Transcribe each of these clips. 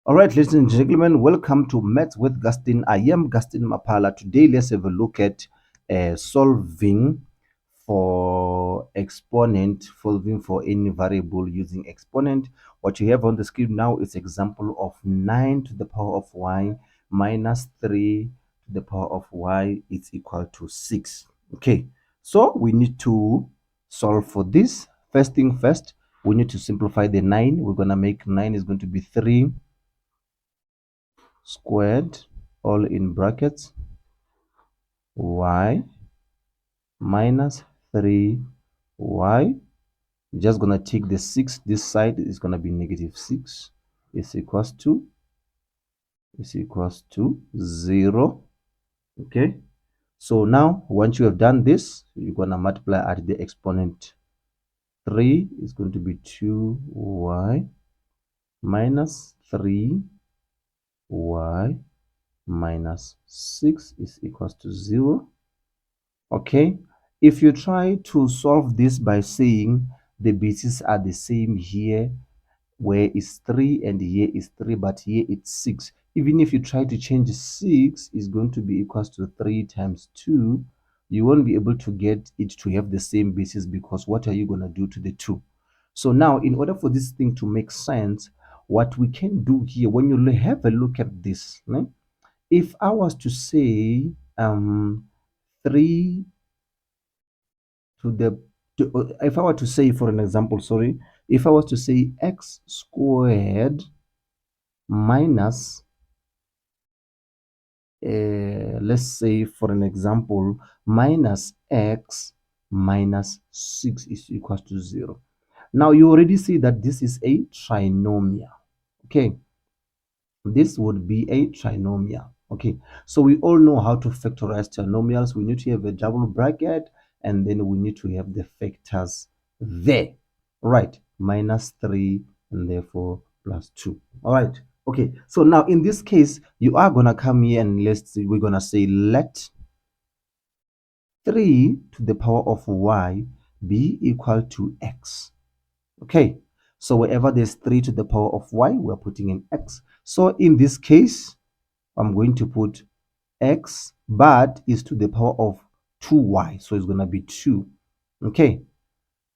All right, ladies and gentlemen, welcome to Maths with Gustin. I am Gustin Mapala. Today, let's have a look at solving for exponent, solving for any variable using exponent. What you have on the screen now is example of 9 to the power of y minus 3 to the power of y is equal to 6. Okay, so we need to solve for this. First thing first, we need to simplify the 9. We're going to make 9 is going to be 3 squared, all in brackets, y minus 3y. Just gonna take the 6, this side is gonna be negative 6 is equals to 0. Okay, so now once you have done this, you're gonna multiply at the exponent. 3 is going to be 2y minus 3y minus 6 is equals to 0. Okay, if you try to solve this by saying the bases are the same here, where is 3 and here is 3, but here it's 6. Even if you try to change 6 is going to be equals to 3 times 2, you won't be able to get it to have the same basis, because what are you going to do to the 2? So now, in order for this thing to make sense, what we can do here, when you have a look at this, né? If I was to say 3 to the if I were to say, for an example, sorry, if I was to say x squared minus let's say, for an example, minus x minus 6 is equal to 0. Now you already see that this is a trinomial. Okay, this would be a trinomial. Okay, so we all know how to factorize trinomials. We need to have a double bracket, and then we need to have the factors there, right? Minus 3 and therefore plus 2. All right, okay, so now in this case, you are gonna come here and we're gonna say let 3 to the power of y be equal to x. Okay, so wherever there's 3 to the power of y, we're putting in x. So in this case, I'm going to put x, but is to the power of 2y, so it's going to be 2. Okay,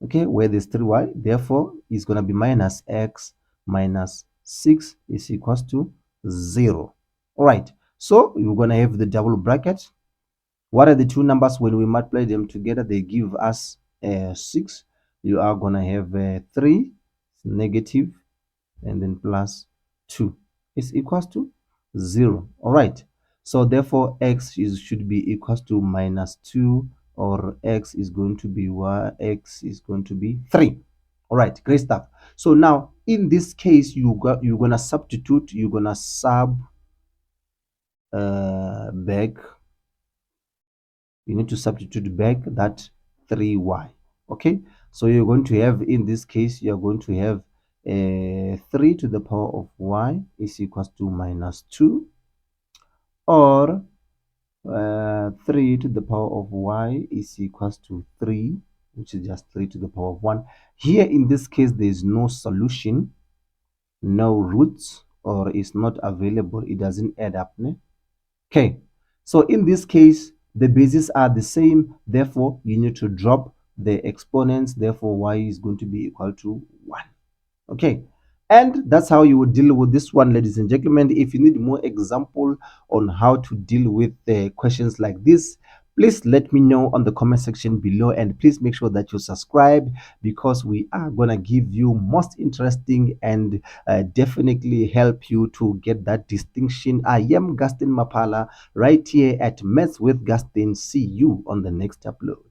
where there's 3y, therefore it's going to be minus x minus 6 is equals to 0. All right, so we're going to have the double bracket. What are the two numbers? When we multiply them together, they give us 6. You are going to have 3 negative and then plus 2 is equals to 0. All right, so therefore x should be equals to minus 2, or x is going to be x is going to be 3. All right, great stuff. So now in this case, you're gonna substitute, you're gonna sub back, you need to substitute back that 3y. Okay, so you're going to have, in this case, you're going to have 3 to the power of y is equals to minus 2, or 3 to the power of y is equals to 3, which is just 3 to the power of 1. Here in this case, there is no solution, no roots, or is not available. It doesn't add up. Ne? Okay, so in this case, the bases are the same. Therefore, you need to drop the exponents. Therefore, y is going to be equal to 1. Okay, and that's how you would deal with this one, ladies and gentlemen. If you need more example on how to deal with questions like this, please let me know on the comment section below, and please make sure that you subscribe, because we are gonna give you most interesting and definitely help you to get that distinction. I am Gustin Mapala, right here at Maths with Gustin. See you on the next upload.